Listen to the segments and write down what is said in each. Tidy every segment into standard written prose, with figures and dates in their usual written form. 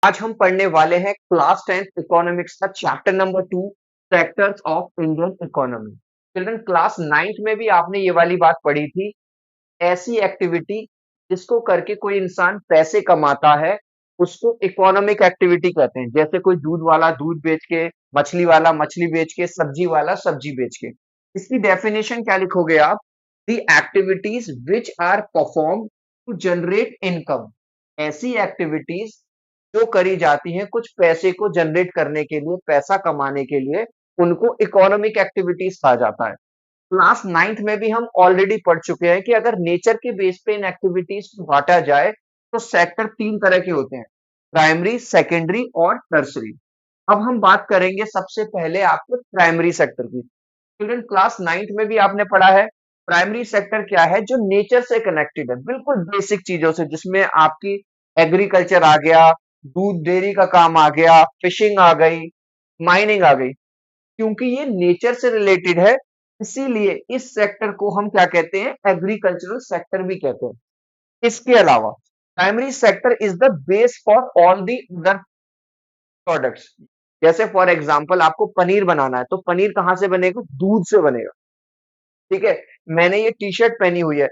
आज हम पढ़ने वाले हैं क्लास 10th इकोनॉमिक्स का chapter number 2 sectors of Indian economy. Children class 9th में भी आपने ये वाली बात पढ़ी थी। ऐसी एक्टिविटी जिसको करके कोई इंसान पैसे कमाता है उसको इकोनॉमिक एक्टिविटी कहते हैं। जैसे कोई दूध वाला दूध बेच के, मछली वाला मछली बेच के, सब्जी वाला सब्जी बेच के। इसकी डेफिनेशन क्या लिखोगे आप? The activities which are perform to generate income. ऐसी एक्टिविटीज जो करी जाती हैं कुछ पैसे को जनरेट करने के लिए, पैसा कमाने के लिए, उनको इकोनॉमिक एक्टिविटीज कहा जाता है। क्लास 9th में भी हम ऑलरेडी पढ़ चुके हैं कि अगर नेचर के बेस पे इन एक्टिविटीज को बांटा जाए तो सेक्टर 3 तरह के होते हैं, प्राइमरी, सेकेंडरी और टर्सरी। अब हम बात करेंगे सबसे पहले आपको प्राइमरी सेक्टर की। चिल्ड्रन क्लास 9th में भी आपने पढ़ा है प्राइमरी सेक्टर क्या है, जो नेचर से कनेक्टेड है, बिल्कुल बेसिक चीजों से, जिसमें आपकी एग्रीकल्चर आ गया, दूध डेयरी का काम आ गया, फिशिंग आ गई, माइनिंग आ गई। क्योंकि ये नेचर से रिलेटेड है, इसीलिए इस सेक्टर को हम क्या कहते हैं? एग्रीकल्चरल सेक्टर भी कहते हैं। इसके अलावा primary sector is the base for all the other products. जैसे फॉर एग्जांपल आपको पनीर बनाना है तो पनीर कहां से बनेगा? दूध से बनेगा। ठीक है, मैंने ये टी शर्ट पहनी हुई है,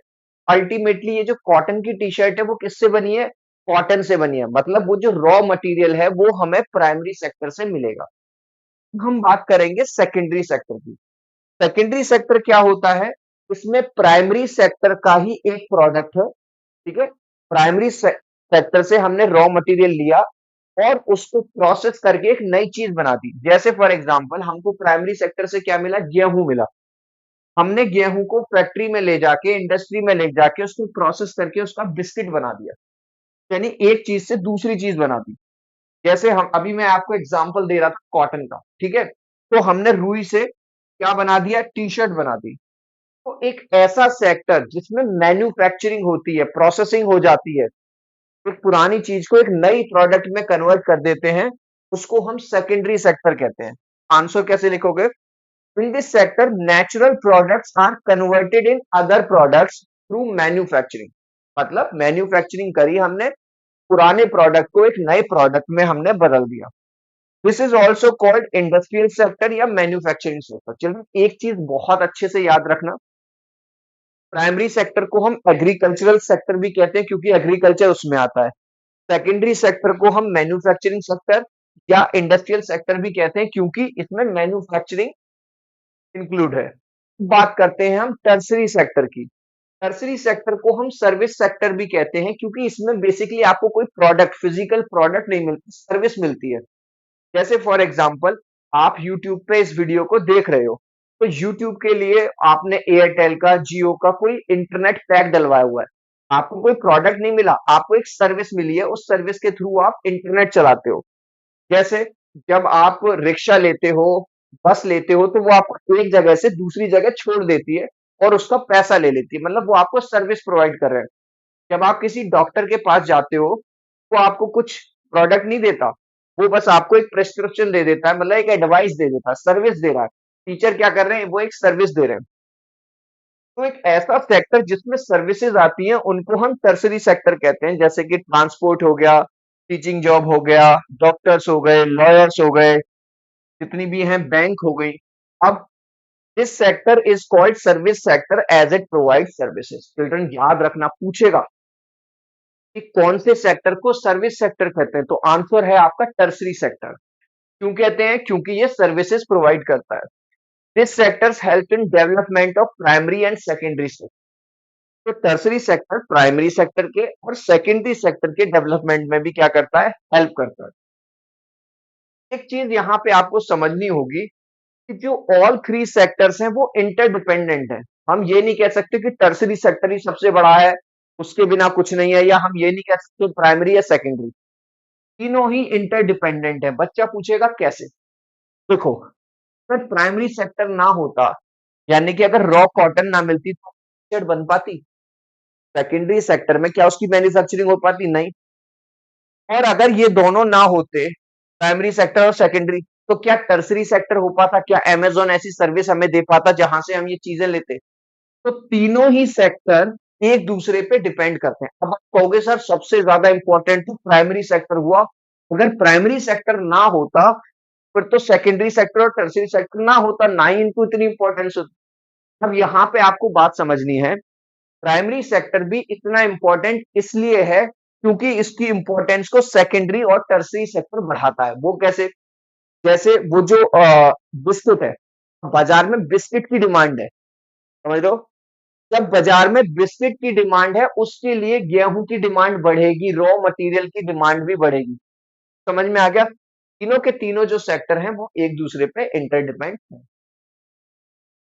अल्टीमेटली ये जो कॉटन की टी शर्ट है वो किससे बनी है? कॉटन से बनी है। मतलब वो जो रॉ मटेरियल है वो हमें प्राइमरी सेक्टर से मिलेगा। हम बात करेंगे सेकेंडरी सेक्टर की। सेकेंडरी सेक्टर क्या होता है? इसमें प्राइमरी सेक्टर का ही एक प्रोडक्ट है। ठीक है, प्राइमरी सेक्टर से हमने रॉ मटेरियल लिया और उसको प्रोसेस करके एक नई चीज बना दी। जैसे फॉर एग्जांपल हमको प्राइमरी सेक्टर से क्या मिला? गेहूं मिला। हमने गेहूं को फैक्ट्री में ले जाके, इंडस्ट्री में ले जाके उसको प्रोसेस करके उसका बिस्किट बना दिया। यानी एक चीज से दूसरी चीज बना दी। जैसे हम अभी मैं आपको एग्जांपल दे रहा था कॉटन का। ठीक है, तो हमने रुई से क्या बना दिया? टी शर्ट बना दी। तो एक ऐसा सेक्टर जिसमें मैन्युफैक्चरिंग होती है, प्रोसेसिंग हो जाती है, एक पुरानी चीज को एक नई प्रोडक्ट में कन्वर्ट कर देते हैं, उसको हम सेकेंडरी सेक्टर कहते हैं। आंसर कैसे लिखोगे? In this sector, natural products are converted in other products through manufacturing। मतलब मैन्युफैक्चरिंग करी हमने, पुराने प्रोडक्ट को एक नए प्रोडक्ट में हमने बदल दिया। This is also called industrial sector या मैन्युफैक्चरिंग सेक्टर। चलिए एक चीज बहुत अच्छे से याद रखना, प्राइमरी सेक्टर को हम एग्रीकल्चरल सेक्टर भी कहते हैं क्योंकि एग्रीकल्चर उसमें आता है। सेकेंडरी सेक्टर को हम मैन्युफैक्चरिंग सेक्टर या इंडस्ट्रियल सेक्टर भी कहते हैं क्योंकि इसमें मैन्युफैक्चरिंग इंक्लूड है। बात करते हैं हम टर्सरी सेक्टर की। टर्सरी सेक्टर को हम सर्विस सेक्टर भी कहते हैं क्योंकि इसमें बेसिकली आपको कोई प्रोडक्ट, फिजिकल प्रोडक्ट नहीं मिलती, सर्विस मिलती है। जैसे फॉर एग्जांपल आप यूट्यूब पे इस वीडियो को देख रहे हो, तो यूट्यूब के लिए आपने एयरटेल का, जियो का कोई इंटरनेट पैक डलवाया हुआ है। आपको कोई प्रोडक्ट नहीं मिला, आपको एक सर्विस मिली है, उस सर्विस के थ्रू आप इंटरनेट चलाते हो। जैसे जब आप रिक्शा लेते हो, बस लेते हो, तो वो आपको एक जगह से दूसरी जगह छोड़ देती है और उसका पैसा ले लेती है, मतलब वो आपको सर्विस प्रोवाइड कर रहे हैं। जब आप किसी डॉक्टर के पास जाते हो, वो आपको कुछ प्रोडक्ट नहीं देता, वो बस आपको एक प्रेस्क्रिप्शन दे देता है, मतलब एक एडवाइस दे देता है, सर्विस दे रहा है। टीचर क्या कर रहे हैं? वो एक सर्विस दे रहे हैं। तो एक ऐसा सेक्टर जिसमें सर्विसेज आती हैं उनको हम टर्सरी सेक्टर कहते हैं। जैसे कि ट्रांसपोर्ट हो गया, टीचिंग जॉब हो गया, डॉक्टर्स हो गए, लॉयर्स हो गए, जितनी भी हैं, बैंक हो गई। अब this sector is called service sector as it provide services. Children याद रखना, पूछेगा कि कौन से सेक्टर को सर्विस सेक्टर कहते हैं, तो आंसर है आपका टर्सरी सेक्टर। क्यों कहते हैं? क्योंकि ये सर्विसेज प्रोवाइड करता है। This sectors help in development of primary and secondary sector. तो टर्सरी सेक्टर प्राइमरी सेक्टर के और सेकेंडरी सेक्टर के डेवलपमेंट में भी क्या करता है? हेल्प करता है। एक चीज यहाँ पे आपको समझनी होगी कि जो ऑल थ्री सेक्टर्स हैं वो इंटरडिपेंडेंट हैं। हम ये नहीं कह सकते कि टर्सरी सेक्टर ही सबसे बड़ा है, उसके बिना कुछ नहीं है, या हम ये नहीं कह सकते प्राइमरी या सेकेंडरी। तीनों ही इंटरडिपेंडेंट है। बच्चा पूछेगा कैसे? देखो, अगर प्राइमरी सेक्टर ना होता, यानी कि अगर रॉ कॉटन ना मिलती तो टी-शर्ट बन पाती? सेकेंडरी सेक्टर में क्या उसकी मैन्युफैक्चरिंग हो पाती? नहीं। और अगर ये दोनों ना होते, प्राइमरी सेक्टर और सेकेंडरी, तो क्या टर्सरी सेक्टर हो पाता? क्या अमेज़न ऐसी सर्विस हमें दे पाता जहां से हम ये चीजें लेते? तो तीनों ही सेक्टर एक दूसरे पे डिपेंड करते हैं। अब आप कहोगे सर सबसे ज्यादा इंपॉर्टेंट तो प्राइमरी सेक्टर हुआ, अगर प्राइमरी सेक्टर ना होता फिर तो सेकेंडरी सेक्टर और टर्शियरी सेक्टर ना होता, ना ही इनको इतनी इंपॉर्टेंस होती। अब यहाँ पे आपको बात समझनी है, प्राइमरी सेक्टर भी इतना इंपॉर्टेंट इसलिए है क्योंकि इसकी इंपॉर्टेंस को सेकेंडरी और टर्शियरी सेक्टर बढ़ाता है। वो कैसे? जैसे वो जो बिस्किट है, बाजार में बिस्किट की डिमांड है, समझ लो। जब बाजार में बिस्किट की डिमांड है, उसके लिए गेहूं की डिमांड बढ़ेगी, रॉ मटेरियल की डिमांड भी बढ़ेगी। समझ में आ गया? तीनों के तीनों जो सेक्टर हैं वो एक दूसरे पे इंटरडिपेंड है।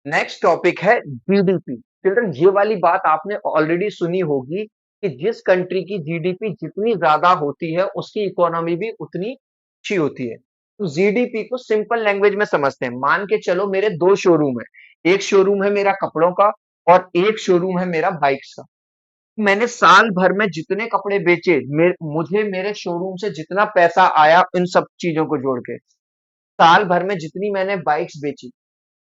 नेक्स्ट टॉपिक है जीडीपी। चिल्ड्रन, ये वाली बात आपने ऑलरेडी सुनी होगी कि जिस कंट्री की जीडीपी जितनी ज्यादा होती है उसकी इकोनॉमी भी उतनी अच्छी होती है। तो जीडीपी को सिंपल लैंग्वेज में समझते हैं। मान के चलो मेरे दो शोरूम है, एक शोरूम है मेरा कपड़ों का और एक शोरूम है मेरा बाइक्स का। मैंने साल भर में जितने कपड़े बेचे, मुझे मेरे शोरूम से जितना पैसा आया, इन सब चीजों को जोड़ के साल भर में जितनी मैंने बाइक्स बेची,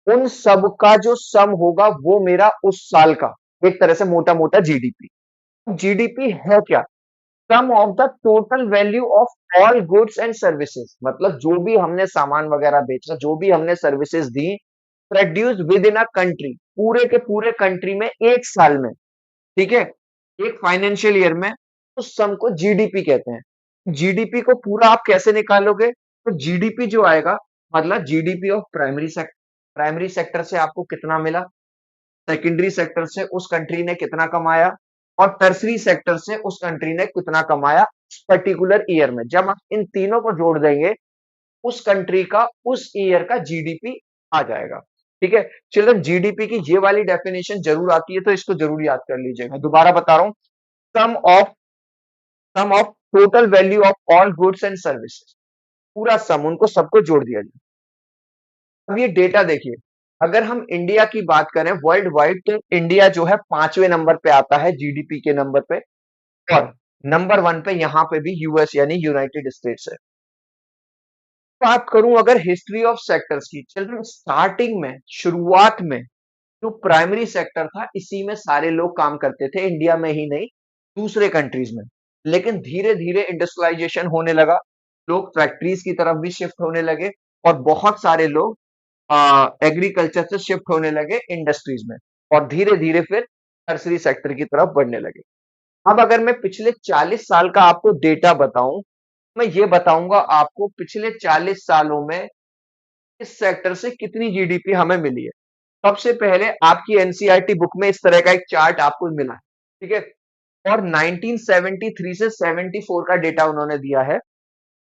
उन सब का जो सम होगा वो मेरा उस साल का एक तरह से मोटा मोटा जीडीपी। जीडीपी है क्या? Sum of the total value of all goods and services, मतलब जो भी हमने सामान वगैरह बेचा, जो भी हमने services the, produce with in a country, पूरे के पूरे कंट्री में एक साल में, ठीक है, एक फाइनेंशियल ईयर में, उस सम को जीडीपी कहते हैं। जीडीपी को पूरा आप कैसे निकालोगे? तो जीडीपी जो आएगा, मतलब GDP of primary sector, primary sector से आपको कितना मिला, सेकेंडरी सेक्टर से उस कंट्री ने कितना कमाया, और टर्सरी सेक्टर से उस कंट्री ने कितना कमाया पर्टिकुलर ईयर में। जब आप इन तीनों को जोड़ देंगे, उस कंट्री का उस ईयर का जीडीपी आ जाएगा। ठीक है चिल्ड्रन, जीडीपी की ये वाली डेफिनेशन जरूर आती है तो इसको जरूर याद कर लीजिएगा। दोबारा बता रहा हूं, sum of total value of all goods and services, पूरा सम, उनको सबको जोड़ दिया जाए। अब ये डेटा देखिए, अगर हम इंडिया की बात करें वर्ल्ड वाइड, तो इंडिया जो है 5वें नंबर पे आता है जीडीपी के नंबर पे, और नंबर 1 पे यहाँ पे भी यूएस यानी यूनाइटेड स्टेट्स है। बात करूं अगर हिस्ट्री ऑफ सेक्टर्स की, चिल्ड्रन स्टार्टिंग में, शुरुआत में जो प्राइमरी सेक्टर था, इसी में सारे लोग काम करते थे, इंडिया में ही नहीं दूसरे कंट्रीज में। लेकिन धीरे धीरे इंडस्ट्रियलाइजेशन होने लगा, लोग फैक्ट्रीज की तरफ भी शिफ्ट होने लगे, और बहुत सारे लोग एग्रीकल्चर से शिफ्ट होने लगे इंडस्ट्रीज में, और धीरे धीरे फिर टर्सरी सेक्टर की तरफ बढ़ने लगे। अब अगर मैं पिछले 40 साल का आपको डेटा बताऊं, मैं ये बताऊंगा आपको पिछले 40 सालों में इस सेक्टर से कितनी जीडीपी हमें मिली है। सबसे पहले आपकी एनसीईआरटी बुक में इस तरह का एक चार्ट आपको मिला है, ठीक है, और 1973 से 74 का डेटा उन्होंने दिया है।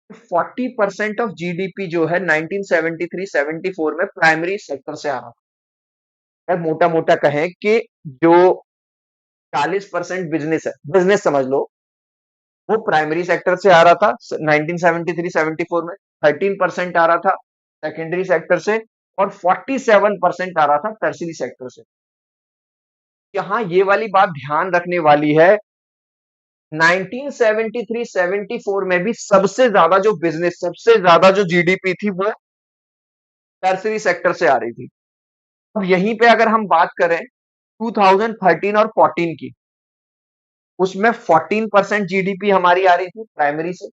40% ऑफ जीडीपी जो है 1973-74 में प्राइमरी सेक्टर से आ रहा था। मोटा मोटा कहें कि जो 40% बिजनेस है, बिजनेस समझ लो, वो प्राइमरी सेक्टर से आ रहा था 1973-74 में, 13% आ रहा था सेकेंडरी सेक्टर से, और 47% आ रहा था टर्शियरी सेक्टर से। यहाँ ये वाली बात ध्यान रखने वाली है, 1973-74 में भी सबसे ज्यादा जो बिजनेस, सबसे ज्यादा जो जीडीपी थी वो टर्शियरी सेक्टर से आ रही थी। अब यहीं पे अगर हम बात करें 2013 और 14 की, उसमें 14% जीडीपी हमारी आ रही थी प्राइमरी से।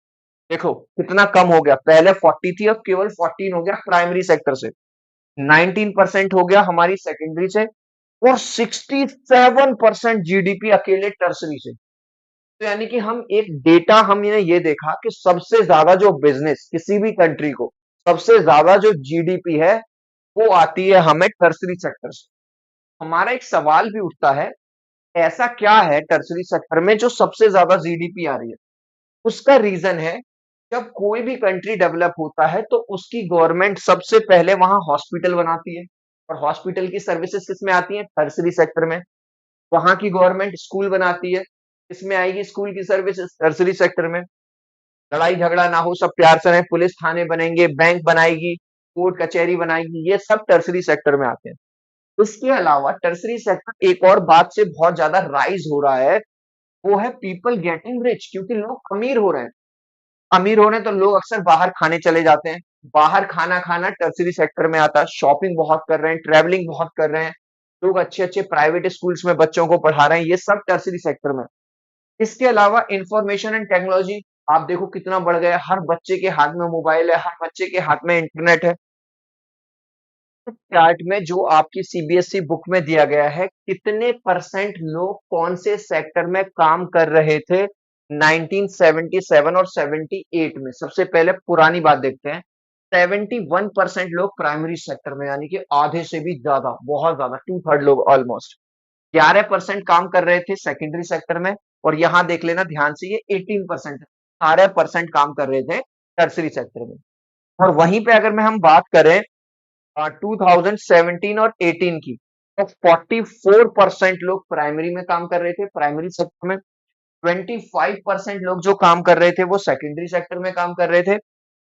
देखो कितना कम हो गया, पहले 40 थी, अब केवल 14 हो गया प्राइमरी सेक्टर से, 19% हो गया हमारी सेकेंडरी से, और 67% जीडीपी अकेले टर्सरी से। तो यानी कि हम एक डेटा, हमने ये देखा कि सबसे ज्यादा जो बिजनेस किसी भी कंट्री को, सबसे ज्यादा जो जीडीपी है वो आती है हमें टर्सरी सेक्टर से। हमारा एक सवाल भी उठता है, ऐसा क्या है टर्सरी सेक्टर में जो सबसे ज्यादा जीडीपी आ रही है? उसका रीजन है, जब कोई भी कंट्री डेवलप होता है तो उसकी गवर्नमेंट सबसे पहले वहां हॉस्पिटल बनाती है, और हॉस्पिटल की सर्विसेज किस में आती है? टर्सरी सेक्टर में। वहां की गवर्नमेंट स्कूल बनाती है, इसमें आएगी स्कूल की सर्विसेज टर्सरी सेक्टर में। लड़ाई झगड़ा ना हो, सब प्यार से रहे, पुलिस थाने बनेंगे, बैंक बनाएगी, कोर्ट कचहरी बनाएगी, ये सब टर्सरी सेक्टर में आते हैं। इसके अलावा टर्सरी सेक्टर एक और बात से बहुत ज्यादा राइज हो रहा है, वो है पीपल गेटिंग रिच, क्योंकि लोग अमीर हो रहे हैं। अमीर हो रहे हैं तो लोग अक्सर बाहर खाने चले जाते हैं, बाहर खाना खाना टर्सरी सेक्टर में आता है, शॉपिंग बहुत कर रहे हैं, ट्रैवलिंग बहुत कर रहे हैं, लोग अच्छे अच्छे प्राइवेट स्कूल्स में बच्चों को पढ़ा रहे हैं, ये सब टर्सरी सेक्टर में। इसके अलावा इंफॉर्मेशन एंड टेक्नोलॉजी, आप देखो कितना बढ़ गया है, हर बच्चे के हाथ में मोबाइल है, हर बच्चे के हाथ में इंटरनेट है। चार्ट में जो आपकी सीबीएसई बुक में दिया गया है, कितने परसेंट लोग कौन से सेक्टर में काम कर रहे थे 1977 और 78 में। सबसे पहले पुरानी बात देखते हैं। 71% लोग प्राइमरी सेक्टर में, यानी कि आधे से भी ज्यादा, बहुत ज्यादा, टू थर्ड लोग ऑलमोस्ट। 11% काम कर रहे थे सेकेंडरी सेक्टर में, और यहां देख लेना ध्यान से, ये 18%, 18% काम कर रहे थे टर्सरी सेक्टर में। और वहीं पे अगर मैं हम बात करें 2017 और 18 की, तो 44% लोग प्राइमरी में काम कर रहे थे, प्राइमरी सेक्टर में। 25% लोग जो काम कर रहे थे वो सेकेंडरी सेक्टर में काम कर रहे थे,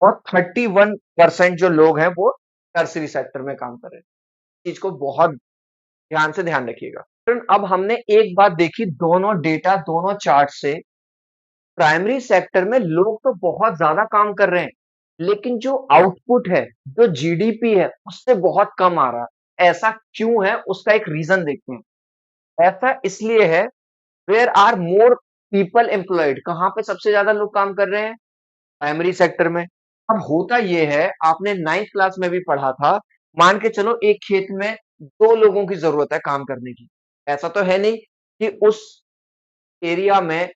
और 31% जो लोग हैं वो टर्सरी सेक्टर में काम कर रहे थे। चीज को बहुत ध्यान से ध्यान रखिएगा। तो अब हमने एक बात देखी, दोनों डेटा, दोनों चार्ट से प्राइमरी सेक्टर में लोग तो बहुत ज्यादा काम कर रहे हैं, लेकिन जो आउटपुट है, जो जीडीपी है, उससे बहुत कम आ रहा है। ऐसा क्यों है, उसका एक रीजन देखते हैं। ऐसा इसलिए है, where are more people employed, कहां पे सबसे ज्यादा लोग काम कर रहे हैं, प्राइमरी सेक्टर में। अब होता यह है, आपने 9th क्लास में भी पढ़ा था, मान के चलो एक खेत में दो लोगों की जरूरत है काम करने की। ऐसा तो है नहीं कि उस एरिया में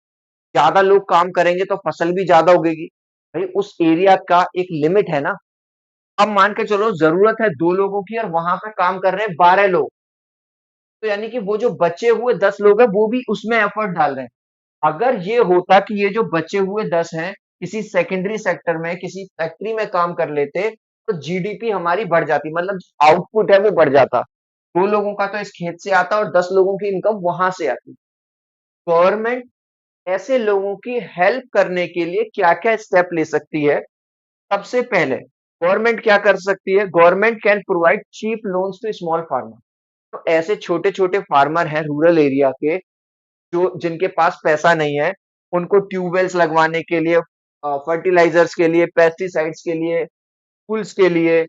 ज्यादा लोग काम करेंगे तो फसल भी ज्यादा उगेगी। भाई उस एरिया का एक लिमिट है ना। अब मान के चलो जरूरत है दो लोगों की, और वहां पे काम कर रहे हैं 12 लोग, तो यानी कि वो जो बचे हुए 10 लोग हैं वो भी उसमें एफर्ट डाल रहे हैं। अगर ये होता कि ये जो बचे हुए 10 हैं किसी सेकेंडरी सेक्टर में, किसी फैक्ट्री में काम कर लेते, तो जीडीपी हमारी बढ़ जाती, मतलब आउटपुट है वो बढ़ जाता। दो लोगों का तो इस खेत से आता और 10 लोगों की इनकम वहां से आती। गवर्नमेंट ऐसे लोगों की हेल्प करने के लिए क्या-क्या स्टेप ले सकती है? सबसे पहले गवर्नमेंट क्या कर सकती है? Government can provide cheap loans to small farmer. तो ऐसे छोटे-छोटे फार्मर हैं रूरल एरिया के, जो जिनके पास पैसा नहीं है, उनको ट्यूबवेल्स लगवाने के लिए, फर्टिलाइजर्स के लिए, पेस्टिसाइड्स के लिए, टूल्स के लिए,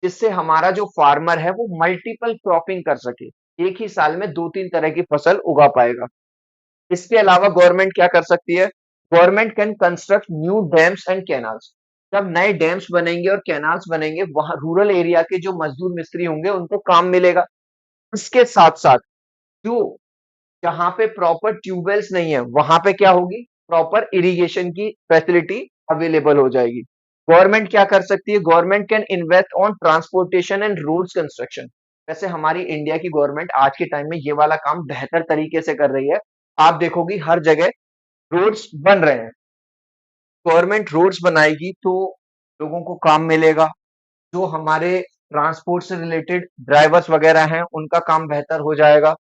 जिससे हमारा जो फार्मर है वो मल्टीपल क्रॉपिंग कर सके, एक ही साल में 2-3 तरह की फसल उगा पाएगा। इसके अलावा गवर्नमेंट क्या कर सकती है? Government can construct new dams and canals. जब नए डैम्स बनेंगे और कैनाल्स बनेंगे, वहां रूरल एरिया के जो मजदूर मिस्त्री होंगे उनको काम मिलेगा। इसके साथ साथ जो जहां पे प्रॉपर ट्यूबवेल्स नहीं है, वहां पे क्या होगी, प्रॉपर इरिगेशन की फैसिलिटी अवेलेबल हो जाएगी। गवर्नमेंट क्या कर सकती है? Government can invest on transportation and roads construction. वैसे हमारी इंडिया की गवर्नमेंट आज के टाइम में ये वाला काम बेहतर तरीके से कर रही है। आप देखोगी हर जगह रोड्स बन रहे हैं। गवर्नमेंट रोड्स बनाएगी तो लोगों को काम मिलेगा। जो हमारे ट्रांसपोर्ट से रिलेटेड ड्राइवर्स वगैरह हैं, उनका काम बेहतर हो जाएगा।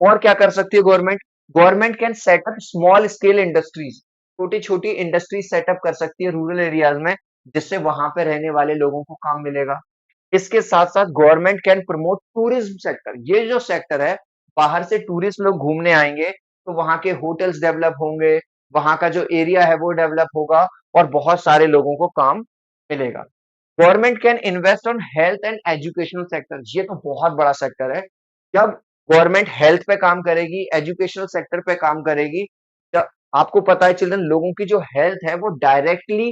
और क्या कर सकती है government? Government can set up small scale industries. छोटी-छोटी इंडस्ट्रीज सेटअप कर सकती है रूरल एरियाज में, जिससे वहां पे रहने वाले लोगों को काम मिलेगा। इसके साथ-साथ government can promote tourism sector. ये जो सेक्टर है, बाहर से टूरिस्ट लोग घूमने आएंगे, तो वहां के होटल्स डेवलप होंगे, वहां का जो एरिया है वो डेवलप होगा, और बहुत सारे लोगों को काम मिलेगा। Government can invest on health and educational sector. ये तो बहुत बड़ा सेक्टर है। जब गवर्नमेंट हेल्थ पे काम करेगी, एजुकेशनल सेक्टर पे काम करेगी, जब आपको पता है चिल्ड्रन, लोगों की जो हेल्थ है वो डायरेक्टली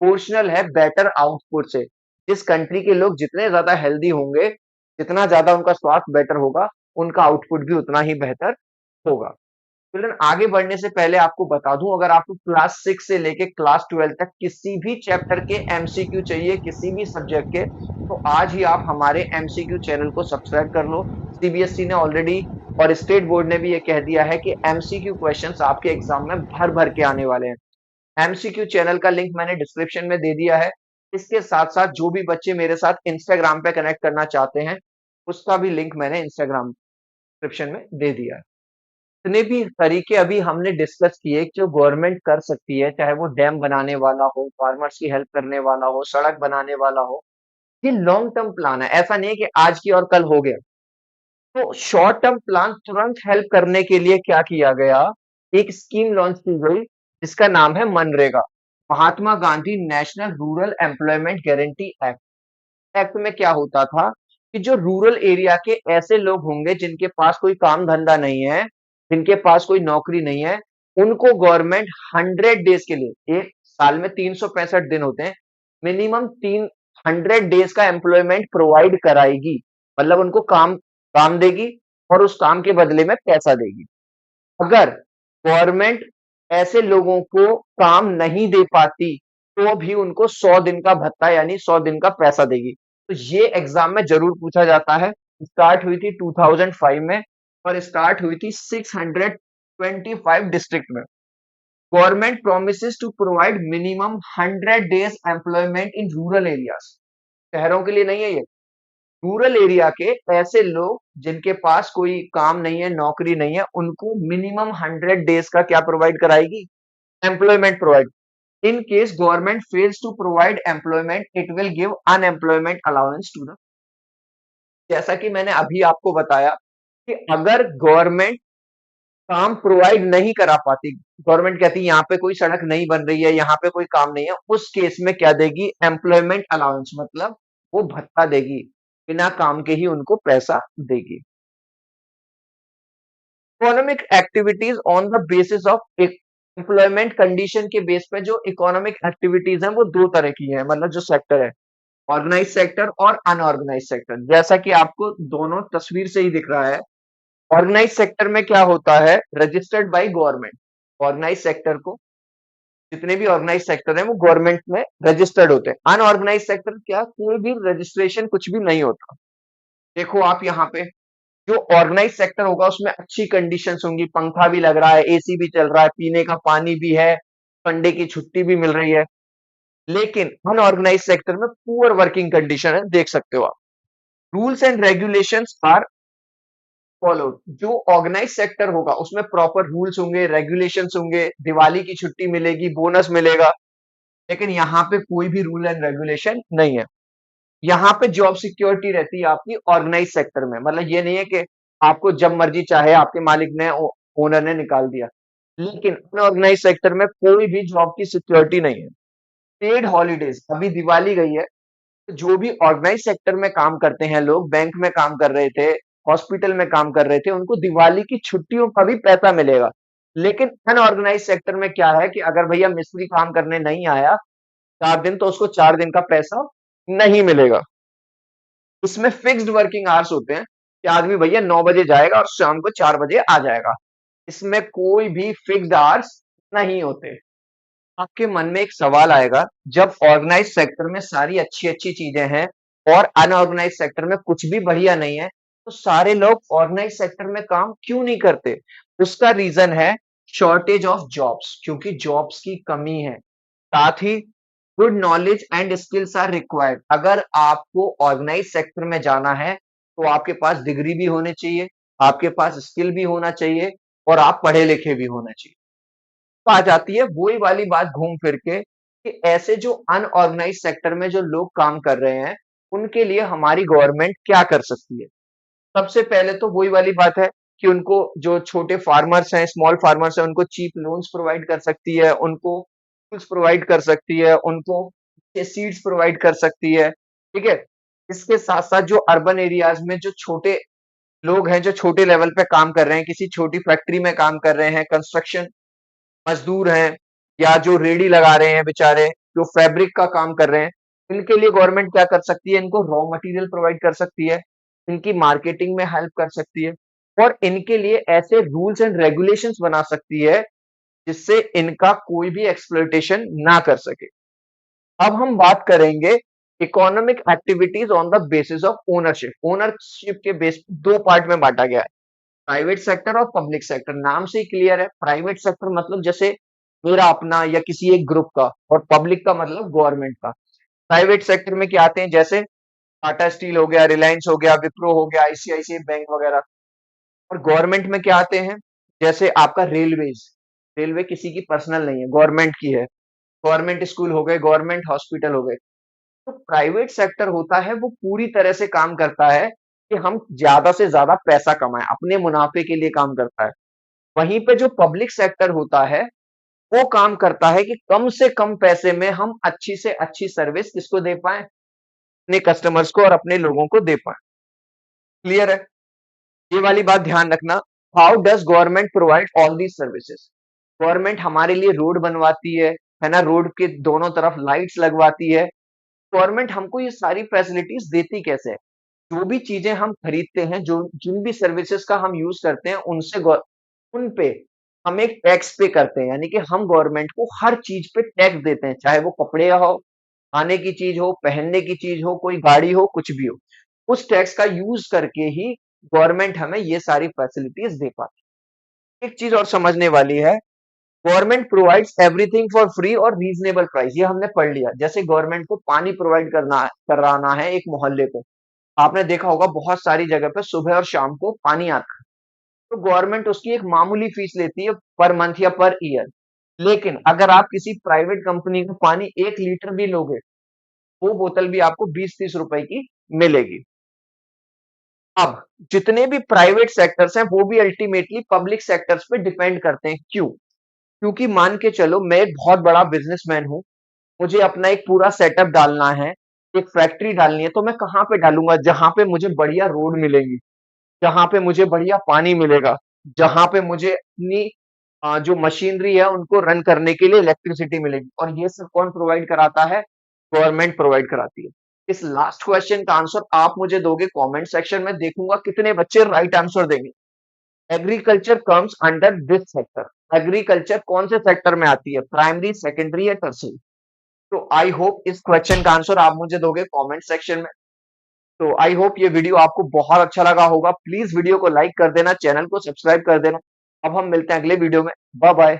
प्रोपोर्शनल है बेटर आउटपुट से। जिस कंट्री के लोग जितने ज्यादा हेल्दी होंगे, जितना ज्यादा उनका स्वास्थ्य बेटर होगा, उनका आउटपुट भी उतना ही बेहतर होगा। चिल्ड्रन, आगे बढ़ने से पहले आपको बता दूं, अगर आपको क्लास 6 से लेके क्लास 12 तक किसी भी चैप्टर के एमसीक्यू चाहिए, किसी भी सब्जेक्ट के, तो आज ही आप हमारे एमसीक्यू चैनल को सब्सक्राइब कर लो। सीबीएसई ने ऑलरेडी और स्टेट बोर्ड ने भी ये कह दिया है कि एमसीक्यू क्वेश्चंस आपके एग्जाम में भर भर के आने वाले हैं। एमसीक्यू चैनल का लिंक मैंने डिस्क्रिप्शन में दे दिया है। इसके साथ साथ जो भी बच्चे मेरे साथ इंस्टाग्राम पे कनेक्ट करना चाहते हैं, उसका भी लिंक मैंने इंस्टाग्राम डिस्क्रिप्शन में दे दिया है। जितने भी तरीके अभी हमने डिस्कस किए जो गवर्नमेंट कर सकती है, चाहे वो डैम बनाने वाला हो, फार्मर्स की हेल्प करने वाला हो, सड़क बनाने वाला हो, ये लॉन्ग टर्म प्लान है। ऐसा नहीं है कि आज की और कल हो गया। तो शॉर्ट टर्म प्लान तुरंत हेल्प करने के लिए क्या किया गया, एक स्कीम लॉन्च की गई जिसका नाम है मनरेगा, Mahatma Gandhi national rural employment guarantee act. Act में क्या होता था कि जो रूरल एरिया के ऐसे लोग होंगे जिनके पास कोई काम धंधा नहीं है, जिनके पास कोई नौकरी नहीं है, उनको गवर्नमेंट 100 डेज के लिए, एक साल में 365 दिन होते हैं, मिनिमम 300 डेज का एम्प्लॉयमेंट प्रोवाइड कराएगी। मतलब उनको काम काम देगी और उस काम के बदले में पैसा देगी। अगर गवर्नमेंट ऐसे लोगों को काम नहीं दे पाती तो भी उनको 100 दिन का भत्ता यानी 100 दिन का पैसा देगी। तो ये एग्जाम में जरूर पूछा जाता है। स्टार्ट हुई थी 2005 में और स्टार्ट हुई थी 625 डिस्ट्रिक्ट में। Government promises to provide minimum 100 days employment in rural areas. शहरों के लिए नहीं है ये, रूरल एरिया के ऐसे लोग जिनके पास कोई काम नहीं है, नौकरी नहीं है, उनको मिनिमम 100 डेज का क्या प्रोवाइड कराएगी? Employment provide. In case government fails to provide employment, it will give unemployment allowance to the. जैसा कि मैंने अभी आपको बताया कि अगर गवर्नमेंट काम प्रोवाइड नहीं करा पाती, गवर्नमेंट कहती है यहाँ पे कोई सड़क नहीं बन रही है, यहाँ पे कोई काम नहीं है, उस केस में क्या देगी? एम्प्लॉयमेंट अलाउंस, मतलब वो भत्ता देगी, बिना काम के ही उनको पैसा देगी। Economic activities on the basis of employment condition के बेस पे जो इकोनॉमिक एक्टिविटीज हैं वो दो तरह की हैं, मतलब जो सेक्टर है, ऑर्गेनाइज सेक्टर और अनऑर्गेनाइज सेक्टर। जैसा कि आपको दोनों तस्वीर से ही दिख रहा है, ऑर्गेनाइज सेक्टर में क्या होता है? Registered by government. Organise sector को, जितने भी ऑर्गेनाइज सेक्टर हैं वो गवर्नमेंट में रजिस्टर्ड होते हैं। अनऑर्गेनाइज सेक्टर क्या? कोई भी रजिस्ट्रेशन कुछ भी नहीं होता। देखो आप यहाँ पे, जो ऑर्गेनाइज सेक्टर होगा उसमें अच्छी कंडीशंस होंगी, पंखा भी लग रहा है, एसी भी चल रहा है, पीने का पानी भी है, संडे की छुट्टी भी मिल रही है। लेकिन अनऑर्गेनाइज सेक्टर में पुअर वर्किंग कंडीशन है, देख सकते हो आप। Rules and regulations are follow. जो ऑर्गेनाइज सेक्टर होगा उसमें प्रॉपर रूल्स होंगे, रेगुलेशंस होंगे, दिवाली की छुट्टी मिलेगी, बोनस मिलेगा। लेकिन यहाँ पे कोई भी रूल एंड रेगुलेशन नहीं है। यहाँ पे जॉब सिक्योरिटी रहती है आपकी ऑर्गेनाइज सेक्टर में। मतलब ये नहीं है कि आपको जब मर्जी चाहे आपके मालिक ने, ओनर ने निकाल दिया। लेकिन अनऑर्गेनाइज सेक्टर में कोई भी जॉब की सिक्योरिटी नहीं है। पेड हॉलीडेज, अभी दिवाली गई है, तो जो भी ऑर्गेनाइज सेक्टर में काम करते हैं लोग, बैंक में काम कर रहे थे, हॉस्पिटल में काम कर रहे थे, उनको दिवाली की छुट्टियों का भी पैसा मिलेगा। लेकिन अनऑर्गेनाइज सेक्टर में क्या है कि अगर भैया मिस्त्री काम करने नहीं आया 4 दिन, तो उसको 4 दिन का पैसा नहीं मिलेगा। इसमें फिक्स्ड वर्किंग आवर्स होते हैं कि आदमी भैया 9 बजे जाएगा और शाम को 4 बजे आ जाएगा। इसमें कोई भी फिक्स्ड आवर्स नहीं होते। आपके मन में एक सवाल आएगा, जब ऑर्गेनाइज सेक्टर में सारी अच्छी अच्छी चीजें हैं और अनऑर्गेनाइज सेक्टर में कुछ भी बढ़िया नहीं है, तो सारे लोग ऑर्गेनाइज सेक्टर में काम क्यों नहीं करते? उसका रीजन है शॉर्टेज ऑफ जॉब्स, क्योंकि जॉब्स की कमी है। साथ ही good knowledge and skills are required. अगर आपको ऑर्गेनाइज सेक्टर में जाना है तो आपके पास डिग्री भी होनी चाहिए, आपके पास स्किल भी होना चाहिए और आप पढ़े लिखे भी होना चाहिए। तो आ जाती है वही वाली बात घूम फिर के कि ऐसे जो अनऑर्गेनाइज सेक्टर में जो लोग काम कर रहे हैं उनके लिए हमारी गवर्नमेंट क्या कर सकती है? सबसे पहले तो वही वाली बात है कि उनको, जो छोटे फार्मर्स हैं, स्मॉल फार्मर्स हैं, उनको चीप लोन्स प्रोवाइड कर सकती है, उनको टूल्स प्रोवाइड कर सकती है, उनको सीड्स प्रोवाइड कर सकती है। ठीक है। इसके साथ साथ जो अर्बन एरियाज में जो छोटे लोग हैं, जो छोटे लेवल पे काम कर रहे हैं, किसी छोटी फैक्ट्री में काम कर रहे हैं, कंस्ट्रक्शन मजदूर हैं, या जो रेडी लगा रहे हैं बेचारे, जो फैब्रिक का काम कर रहे हैं, इनके लिए गवर्नमेंट क्या कर सकती है? इनको रॉ मटेरियल प्रोवाइड कर सकती है, इनकी मार्केटिंग में हेल्प कर सकती है और इनके लिए ऐसे रूल्स एंड रेगुलेशंस बना सकती है जिससे इनका कोई भी एक्सप्लॉइटेशन ना कर सके। अब हम बात करेंगे economic activities on the basis of ownership. Ownership के बेस दो पार्ट में बांटा गया है, प्राइवेट सेक्टर और पब्लिक सेक्टर। नाम से ही क्लियर है, प्राइवेट सेक्टर मतलब जैसे मेरा अपना या किसी एक ग्रुप का, और पब्लिक का मतलब गवर्नमेंट का। प्राइवेट सेक्टर में क्या आते हैं? जैसे टाटा स्टील हो गया, रिलायंस हो गया, विप्रो हो गया, आईसीआईसीआई बैंक वगैरह। और गवर्नमेंट में क्या आते हैं? जैसे आपका रेलवेज, रेलवे किसी की पर्सनल नहीं है, गवर्नमेंट की है। गवर्नमेंट स्कूल हो गए, गवर्नमेंट हॉस्पिटल हो गए। तो प्राइवेट सेक्टर होता है वो पूरी तरह से काम करता है कि हम ज्यादा से ज्यादा पैसा कमाएं, अपने मुनाफे के लिए काम करता है। वहीं पे जो पब्लिक सेक्टर होता है वो काम करता है कि कम से कम पैसे में हम अच्छी से अच्छी सर्विस किसको दे पाए? अपने कस्टमर्स को और अपने लोगों को दे पाए। क्लियर है? ये वाली बात ध्यान रखना। How does government provide all these services? Government हमारे लिए रोड बनवाती है ना, रोड के दोनों तरफ लाइट्स लगवाती है। गवर्नमेंट हमको ये सारी फैसिलिटीज देती कैसे है? जो भी चीजें हम खरीदते हैं, जो जिन भी सर्विसेज का हम यूज करते हैं, उन पे हम एक टैक्स पे करते हैं, यानी कि हम गवर्नमेंट को हर चीज पे टैक्स देते हैं, चाहे वो कपड़े हो, खाने की चीज हो, पहनने की चीज हो, कोई गाड़ी हो, कुछ भी हो। उस टैक्स का यूज करके ही गवर्नमेंट हमें ये सारी फैसिलिटीज दे पाती है। एक चीज और समझने वाली है, government provides everything for free और रीजनेबल प्राइस, ये हमने पढ़ लिया। जैसे गवर्नमेंट को पानी प्रोवाइड कराना है एक मोहल्ले को, आपने देखा होगा बहुत सारी जगह पे सुबह और शाम को पानी आता है, तो गवर्नमेंट उसकी एक मामूली फीस लेती है पर मंथ या पर ईयर। लेकिन अगर आप किसी प्राइवेट कंपनी का पानी 1 लीटर भी लोगे, वो बोतल भी आपको 20-30 रुपए की मिलेगी। अब जितने भी प्राइवेट सेक्टर्स हैं, वो भी अल्टीमेटली पब्लिक सेक्टर्स पे डिपेंड करते हैं। क्यों? क्योंकि मान के चलो मैं एक बहुत बड़ा बिजनेसमैन हूँ, मुझे अपना एक पूरा सेटअप डालना है, एक फैक्ट्री डालनी है, तो मैं कहाँ पे डालूंगा? जहां पे मुझे बढ़िया रोड मिलेगी, जहां पे मुझे बढ़िया पानी मिलेगा, जहां पे मुझे अपनी जो मशीनरी है उनको रन करने के लिए इलेक्ट्रिसिटी मिलेगी। और ये सब कौन प्रोवाइड कराता है? गवर्नमेंट प्रोवाइड कराती है। इस लास्ट क्वेश्चन का आंसर आप मुझे दोगे कमेंट सेक्शन में, देखूंगा कितने बच्चे राइट आंसर देंगे। Agriculture comes under this sector. Agriculture कौन से सेक्टर में आती है? प्राइमरी, सेकेंडरी या टर्सरी? तो आई होप इस क्वेश्चन का आंसर आप मुझे दोगे कमेंट सेक्शन में। तो आई होप ये वीडियो आपको बहुत अच्छा लगा होगा। प्लीज वीडियो को लाइक कर देना, चैनल को सब्सक्राइब कर देना। अब हम मिलते हैं अगले वीडियो में। Bye bye.